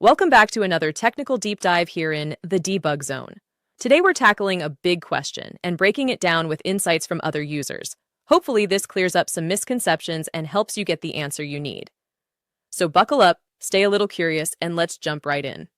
Welcome back to another technical deep dive here in the debug zone. Today we're tackling a big question and breaking it down with insights from other users. Hopefully this clears up some misconceptions and helps you get the answer you need. So buckle up, stay a little curious, and let's jump right in.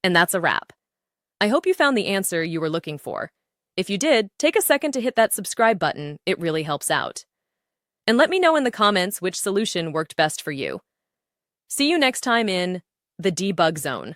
And that's a wrap. I hope you found the answer you were looking for. If you did, take a second to hit that subscribe button. It really helps out. And let me know in the comments which solution worked best for you. See you next time in the debug zone.